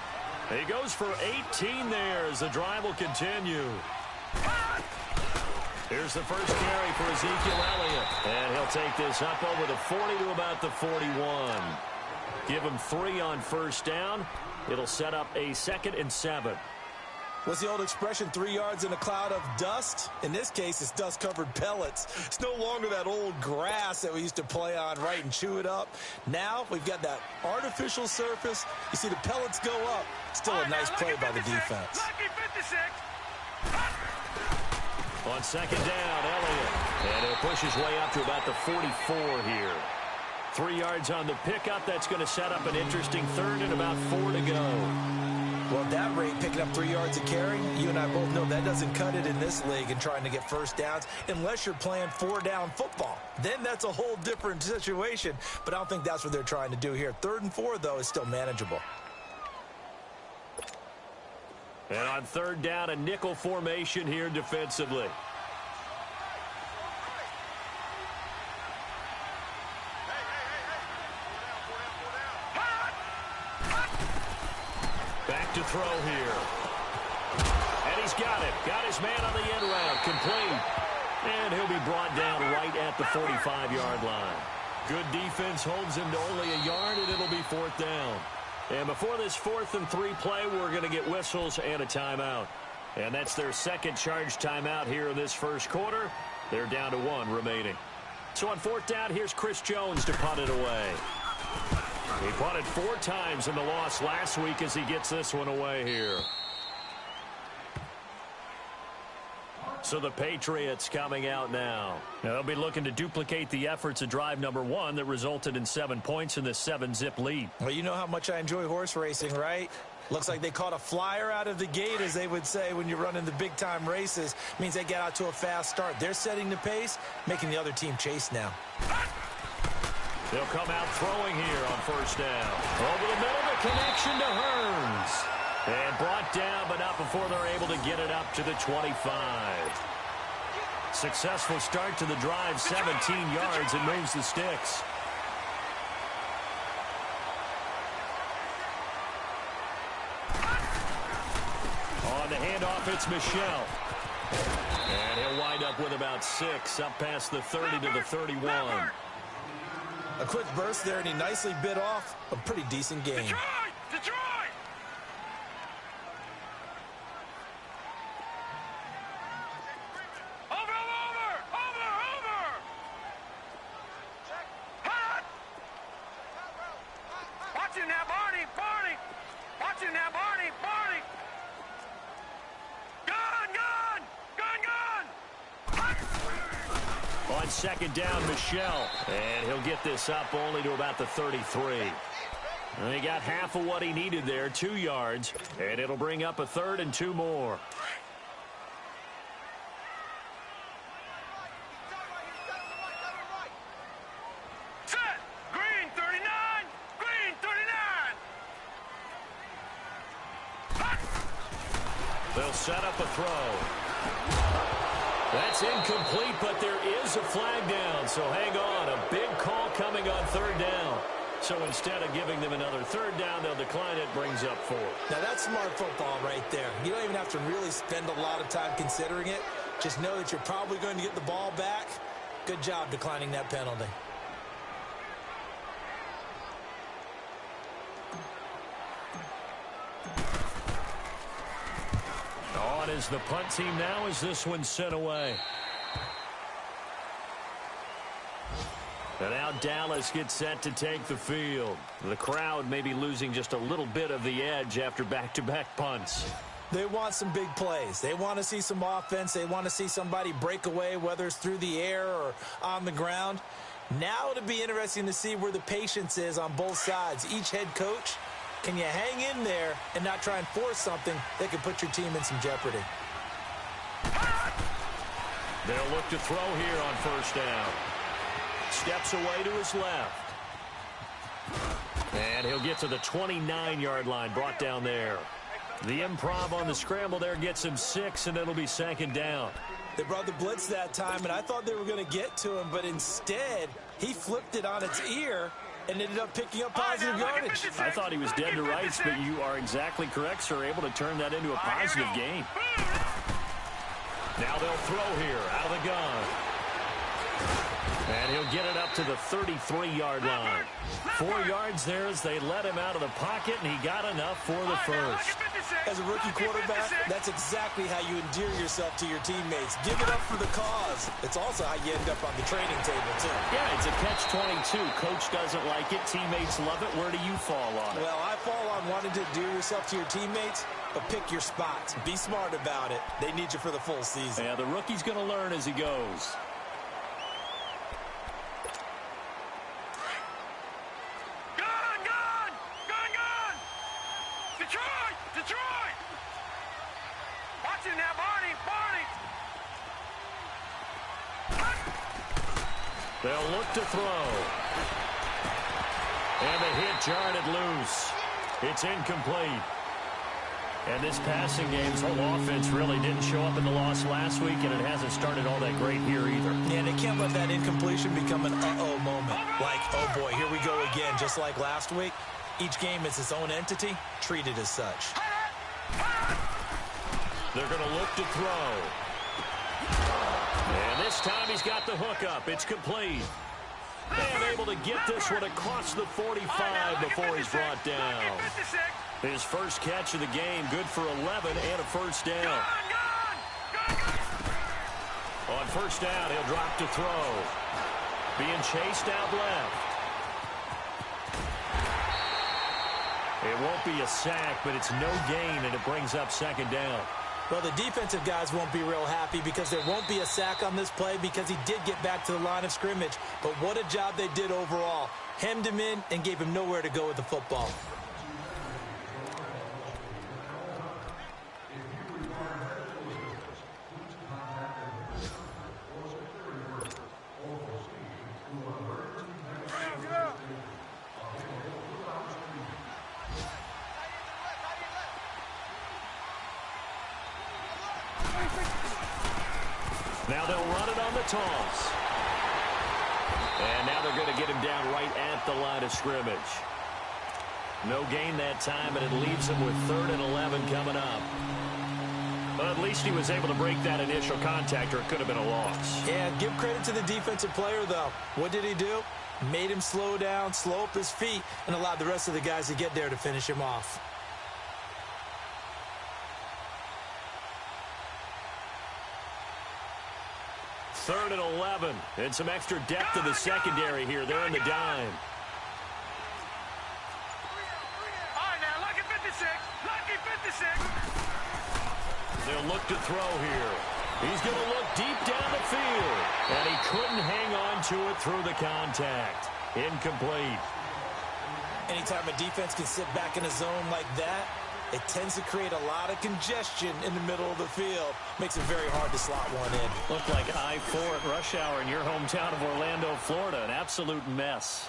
He goes for 18 there as the drive will continue. Here's the first carry for Ezekiel Elliott. And he'll take this up over the 40 to about the 41. Give him 3 on first down. It'll set up a 2nd and 7. What's the old expression, 3 yards in a cloud of dust? In this case, it's dust-covered pellets. It's no longer that old grass that we used to play on, right, and chew it up. Now we've got that artificial surface. You see the pellets go up. Still a nice play by the defense. On 2nd down, Elliott. And he'll push his way up to about the 44 here. 3 yards on the pickup. That's going to set up an interesting 3rd and about 4 to go. Well, at that rate, picking up 3 yards a carry, you and I both know that doesn't cut it in this league and trying to get first downs unless you're playing 4-down football. Then that's a whole different situation, but I don't think that's what they're trying to do here. 3rd and 4, though, is still manageable. And on 3rd down, a nickel formation here defensively. Back to throw here. And he's got it. Got his man on the end route. Complete. And he'll be brought down right at the 45-yard line. Good defense holds him to only a yard, and it'll be 4th down. And before this 4th and 3 play, we're going to get whistles and a timeout. And that's their second charge timeout here in this first quarter. They're down to 1 remaining. So on 4th down, here's Chris Jones to punt it away. He punted 4 times in the loss last week as he gets this one away here. So the Patriots coming out now. They'll be looking to duplicate the efforts of drive number 1 that resulted in 7 points in the 7-zip lead. Well, you know how much I enjoy horse racing, right? Looks like they caught a flyer out of the gate, as they would say when you're running the big-time races. Means they get out to a fast start. They're setting the pace, making the other team chase now. They'll come out throwing here on 1st down. Over the middle, the connection to Hearns. And brought down, but not before they're able to get it up to the 25. Successful start to the drive, 17 yards, and moves the sticks. On the handoff, it's Michel. And he'll wind up with about 6, up past the 30 to the 31. A quick burst there, and he nicely bit off a pretty decent game. Detroit! On 2nd down, Michel. And he'll get this up only to about the 33. And he got half of what he needed there, 2 yards. And it'll bring up a 3rd and 2 more. Set! Green 39! Green 39! They'll set up a throw. That's incomplete, but there is a flag down, so hang on. A big call coming on 3rd down. So instead of giving them another 3rd down, they'll decline it, brings up 4. Now, that's smart football right there. You don't even have to really spend a lot of time considering it. Just know that you're probably going to get the ball back. Good job declining that penalty. On is the punt team now as this one's sent away. And now Dallas gets set to take the field. The crowd may be losing just a little bit of the edge after back-to-back punts. They want some big plays. They want to see some offense. They want to see somebody break away, whether it's through the air or on the ground. Now it'll be interesting to see where the patience is on both sides. Each head coach, can you hang in there and not try and force something that could put your team in some jeopardy? They'll look to throw here on 1st down. Steps away to his left. And he'll get to the 29-yard line, brought down there. The improv on the scramble there gets him 6, and it'll be 2nd down. They brought the blitz that time, and I thought they were going to get to him, but instead he flipped it on its ear and ended up picking up positive yardage. I thought he was dead to rights, but you are exactly correct, sir. Able to turn that into a positive gain. Now they'll throw here out of the gun. And he'll get it up to the 33-yard line. 4 yards there as they let him out of the pocket, and he got enough for the first. As a rookie quarterback, that's exactly how you endear yourself to your teammates. Give it up for the cause. It's also how you end up on the training table, too. Yeah, it's a catch-22. Coach doesn't like it. Teammates love it. Where do you fall on it? Well, I fall on wanting to endear yourself to your teammates, but pick your spots. Be smart about it. They need you for the full season. Yeah, the rookie's going to learn as he goes. Detroit! Watch it now, Barney! They'll look to throw. And the hit jarred it loose. It's incomplete. And this passing game's whole offense really didn't show up in the loss last week, and it hasn't started all that great here either. Yeah, and they can't let that incompletion become an uh-oh moment. Like, oh boy, here we go again, just like last week. Each game is its own entity, treated as such. They're going to look to throw. And this time he's got the hook up. It's complete. And able to get this one across the 45 before he's brought down. His first catch of the game, good for 11 and a first down. first down. He'll drop to throw. Being chased out left. It won't be a sack, but it's no gain, and it brings up second down. Well, the defensive guys won't be real happy because there won't be a sack on this play because he did get back to the line of scrimmage. But what a job they did overall. Hemmed him in and gave him nowhere to go with the football. Now they'll run it on the toss. And now they're going to get him down right at the line of scrimmage. No gain that time, and it leaves him with 3rd and 11 coming up. But at least he was able to break that initial contact, or it could have been a loss. Yeah, give credit to the defensive player, though. What did he do? Made him slow down, slow up his feet, and allowed the rest of the guys to get there to finish him off. Third and 11, and some extra depth to the secondary here. They're in the dime. All right, now, lucky 56. Lucky 56. They'll look to throw here. He's going to look deep down the field, and he couldn't hang on to it through the contact. Incomplete. Anytime a defense can sit back in a zone like that, it tends to create a lot of congestion in the middle of the field. Makes it very hard to slot one in. Looked like I-4 at rush hour in your hometown of Orlando, Florida. An absolute mess.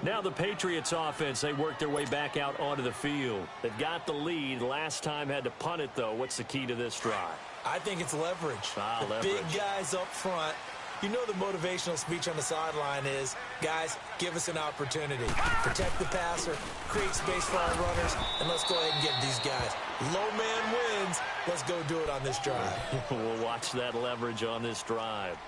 Now the Patriots offense, they work their way back out onto the field. They've got the lead. Last time had to punt it, though. What's the key to this drive? I think it's leverage. Leverage. Big guys up front. You know the motivational speech on the sideline is, guys, give us an opportunity. Protect the passer, create space for our runners, and let's go ahead and get these guys. Low man wins. Let's go do it on this drive. We'll watch that leverage on this drive.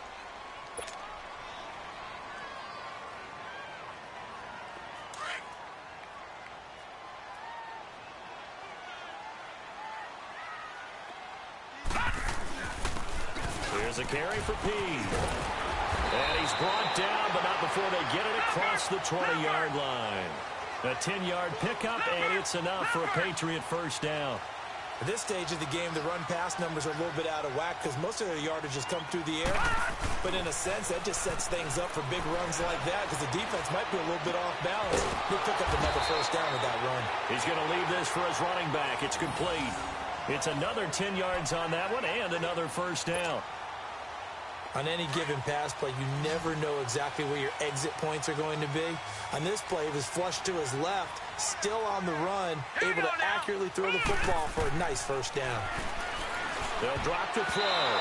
Here's a carry for P. And he's brought down, but not before they get it across the 20-yard line. A 10-yard pickup, and it's enough for a Patriot first down. At this stage of the game, the run-pass numbers are a little bit out of whack because most of their yardage has come through the air. But in a sense, that just sets things up for big runs like that because the defense might be a little bit off balance. He'll pick up another first down with that run. He's going to leave this for his running back. It's complete. It's another 10 yards on that one and another first down. On any given pass play, you never know exactly where your exit points are going to be. On this play, it was flushed to his left, still on the run, able to accurately throw the football for a nice first down. They'll drop to throw.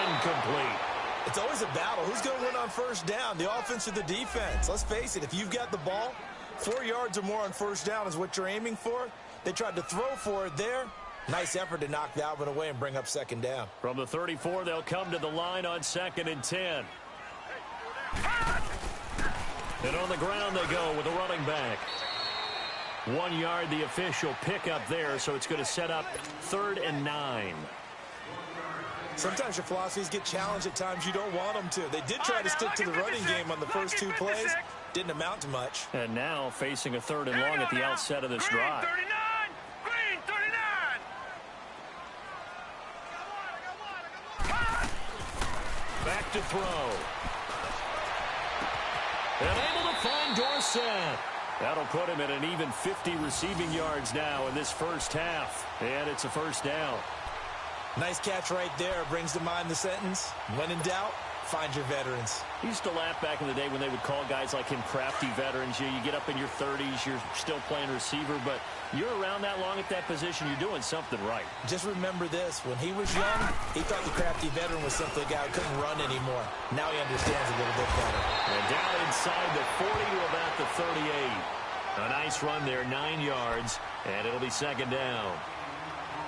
Incomplete. It's always a battle. Who's going to win on first down, the offense or the defense? Let's face it, if you've got the ball, 4 yards or more on first down is what you're aiming for. They tried to throw for it there. Nice effort to knock that one away and bring up second down. From the 34, they'll come to the line on 2nd and 10. And on the ground they go with a running back. 1 yard, the official pickup there, so it's going to set up 3rd and 9. Sometimes your philosophies get challenged at times you don't want them to. They did try to stick to the running game on the first 2 plays. Didn't amount to much. And now facing a 3rd and long at the outset of this drive. Back to throw. And able to find Dorsett. That'll put him at an even 50 receiving yards now in this first half. And it's a first down. Nice catch right there. Brings to mind the sentence, when in doubt, find your veterans. He used to laugh back in the day when they would call guys like him crafty veterans. You get up in your 30s, you're still playing receiver, but you're around that long at that position, you're doing something right. Just remember this. When he was young, he thought the crafty veteran was simply a guy who couldn't run anymore. Now he understands a little bit better. And down inside the 40 to about the 38. A nice run there, 9 yards, and it'll be second down.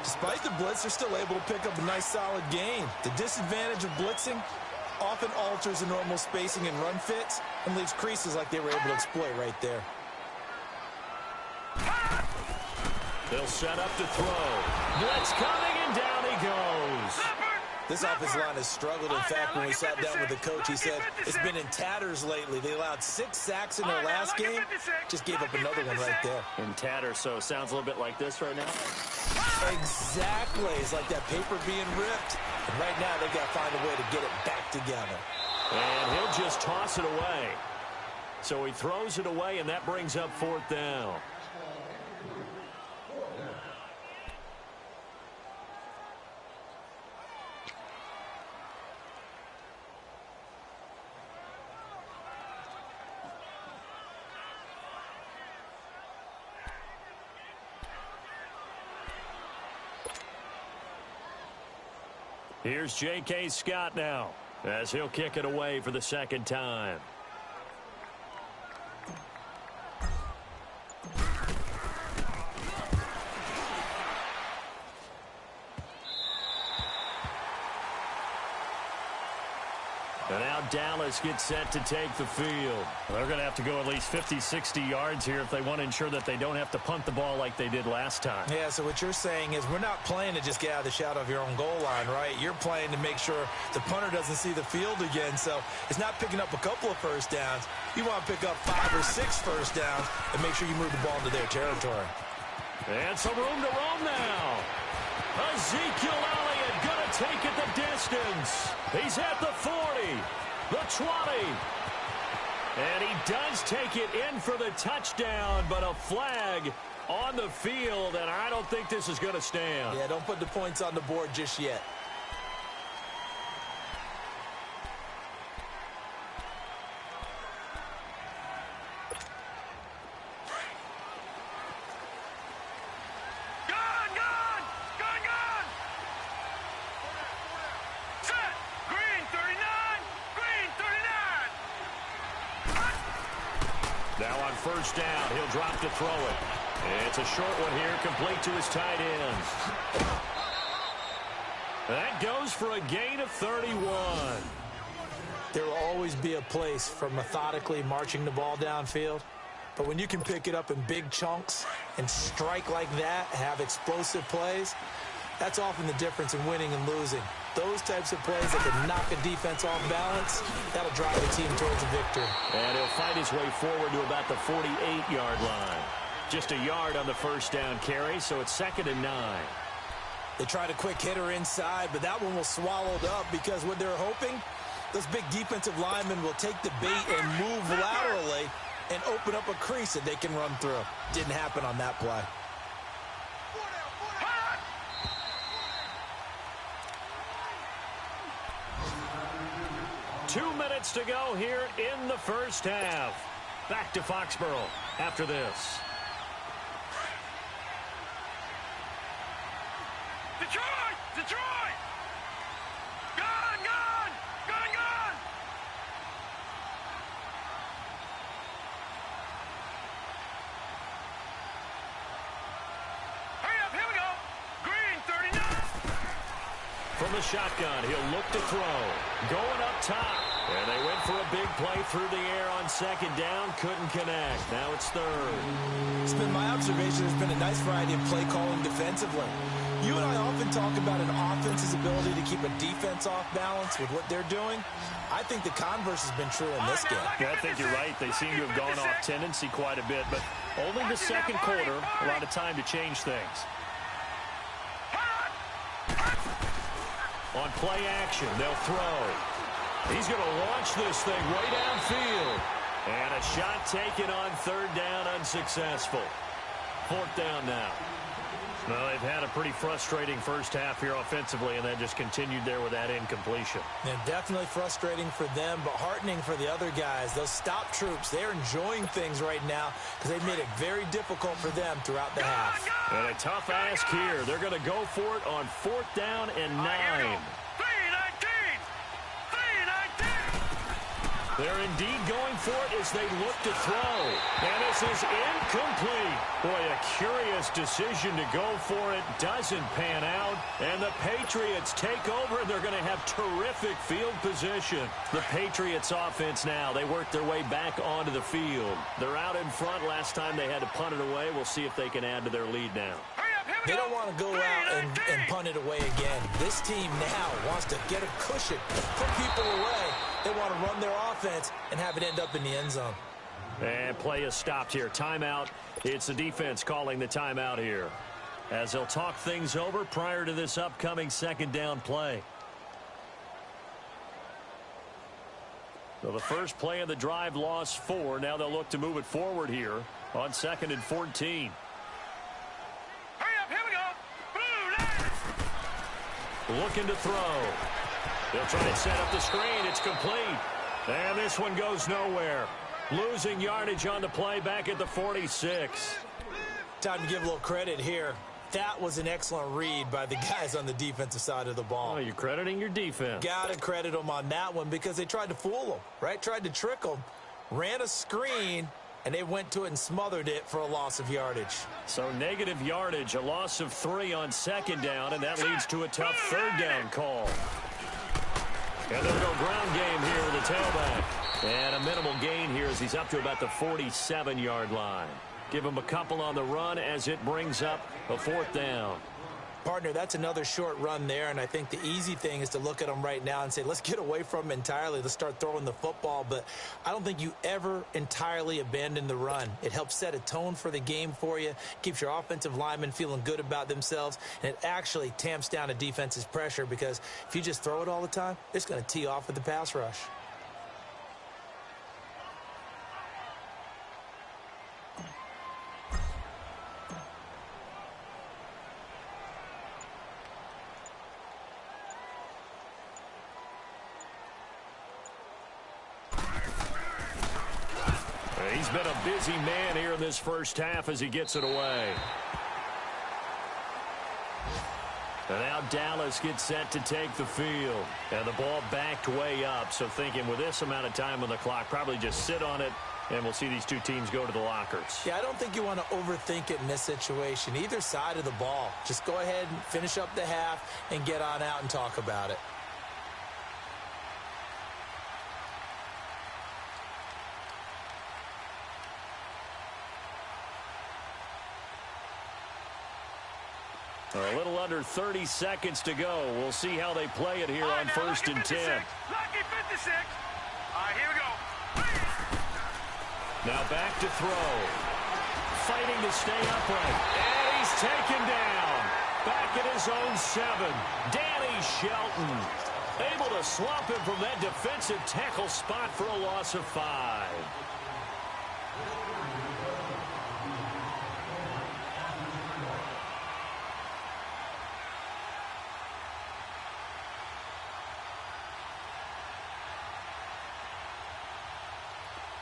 Despite the blitz, they're still able to pick up a nice solid gain. The disadvantage of blitzing often alters the normal spacing and run fits and leaves creases like they were able to exploit right there. They'll set up to throw. Blitz coming, and down he he goes. This offensive line has struggled. In fact, when we sat down with the coach, he said it's been in tatters lately. They allowed 6 sacks in their last game. Just gave up another one right there. In tatters, so sounds a little bit like this right now. Exactly. It's like that paper being ripped. And right now, they've got to find a way to get it back together. And he'll just toss it away. So he throws it away, and that brings up 4th down. Here's J.K. Scott now, as he'll kick it away for the 2nd time. And now Dallas gets set to take the field. They're going to have to go at least 50, 60 yards here if they want to ensure that they don't have to punt the ball like they did last time. Yeah, so what you're saying is we're not playing to just get out of the shadow of your own goal line, right? You're playing to make sure the punter doesn't see the field again. So it's not picking up a couple of first downs. You want to pick up 5 or 6 first downs and make sure you move the ball into their territory. And some room to roam now. Ezekiel Elliott going to take it the distance. He's at the 40, the 20. And he does take it in for the touchdown, but a flag on the field, and I don't think this is going to stand. Yeah, don't put the points on the board just yet. Now on 1st down, he'll drop to throw it. It's a short one here, complete to his tight end. That goes for a gain of 31. There will always be a place for methodically marching the ball downfield. But when you can pick it up in big chunks and strike like that, have explosive plays, that's often the difference in winning and losing. Those types of plays that can knock a defense off balance, that'll drive the team towards a victory. And he'll fight his way forward to about the 48-yard line. Just a yard on the 1st down carry, so it's 2nd and 9. They tried a quick hitter inside, but that one was swallowed up because what they're hoping, those big defensive linemen will take the bait and move laterally and open up a crease that they can run through. Didn't happen on that play. 2 minutes to go here in the 1st half. Back to Foxborough after this. Detroit! Detroit! Gone! Gone! Gone! Gone! Hurry up! Here we go! Green, 39! From the shotgun, he'll look to throw. Going up top. And they went for a big play through the air on 2nd down. Couldn't connect. Now it's 3rd. It's been my observation. There's been a nice variety of play calling defensively. You and I often talk about an offense's ability to keep a defense off balance with what they're doing. I think the converse has been true in this game. Yeah, I think you're right. They seem to have gone off tendency quite a bit, but only the 2nd quarter. A lot of time to change things. On play action, they'll throw. He's going to launch this thing way downfield. And a shot taken on 3rd down, unsuccessful. 4th down now. Well, they've had a pretty frustrating 1st half here offensively, and then just continued there with that incompletion. And definitely frustrating for them, but heartening for the other guys. Those stop troops, they're enjoying things right now because they've made it very difficult for them throughout the half. And a tough ask here. They're going to go for it on 4th down and 9. They're indeed going for it as they look to throw. And this is incomplete. Boy, a curious decision to go for it. Doesn't pan out. And the Patriots take over, and they're going to have terrific field position. The Patriots offense now, they work their way back onto the field. They're out in front. Last time they had to punt it away. We'll see if they can add to their lead now. Hurry up, here They don't want to go out and punt it away again. This team now wants to get a cushion, put people away. They want to run their offense and have it end up in the end zone. And play is stopped here. Timeout. It's the defense calling the timeout here, as they'll talk things over prior to this upcoming second down play. So the first play of the drive lost 4. Now they'll look to move it forward here on 2nd and 14. Hurry up, here we go. Looking to throw. They'll try and set up the screen. It's complete. And this one goes nowhere. Losing yardage on the play back at the 46. Time to give a little credit here. That was an excellent read by the guys on the defensive side of the ball. Oh, you're crediting your defense. Got to credit them on that one because they tried to fool them, right? Tried to trick them. Ran a screen, and they went to it and smothered it for a loss of yardage. So negative yardage, a loss of 3 on 2nd down, and that leads to a tough 3rd down call. And they'll go ground game here with the tailback. And a minimal gain here as he's up to about the 47-yard line. Give him a couple on the run as it brings up a 4th down. Partner, that's another short run there, and I think the easy thing is to look at them right now and say, let's get away from them entirely. Let's start throwing the football, but I don't think you ever entirely abandon the run. It helps set a tone for the game for you, keeps your offensive linemen feeling good about themselves, and it actually tamps down a defense's pressure because if you just throw it all the time, it's going to tee off with the pass rush. He's been a busy man here in this first half as he gets it away. And now Dallas gets set to take the field. And the ball backed way up. So thinking with this amount of time on the clock, probably just sit on it, and we'll see these two teams go to the lockers. Yeah, I don't think you want to overthink it in this situation. Either side of the ball. Just go ahead and finish up the half and get on out and talk about it. A little under 30 seconds to go. We'll see how they play it here on 1st and 10. Lucky 56. All right, here we go. Now back to throw. Fighting to stay upright. And he's taken down. Back at his own 7. Danny Shelton. Able to swamp him from that defensive tackle spot for a loss of 5.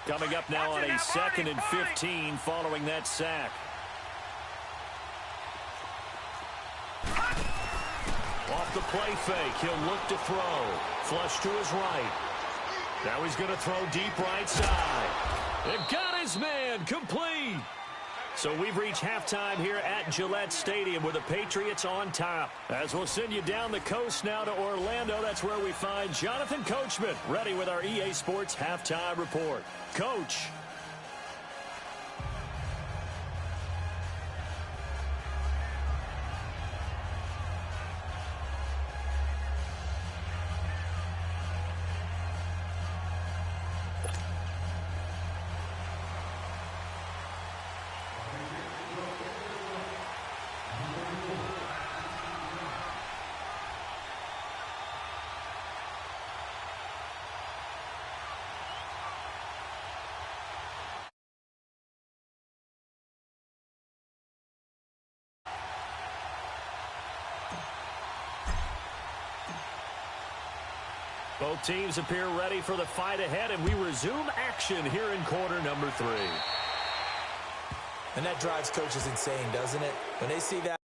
Coming up now on a 2nd and 15 following that sack. Off the play fake, he'll look to throw. Flush to his right. Now he's going to throw deep right side. They've got his man complete. So we've reached halftime here at Gillette Stadium with the Patriots on top. As we'll send you down the coast now to Orlando, that's where we find Jonathan Coachman ready with our EA Sports Halftime Report. Coach. Both teams appear ready for the fight ahead, and we resume action here in quarter number 3. And that drives coaches insane, doesn't it? When they see that.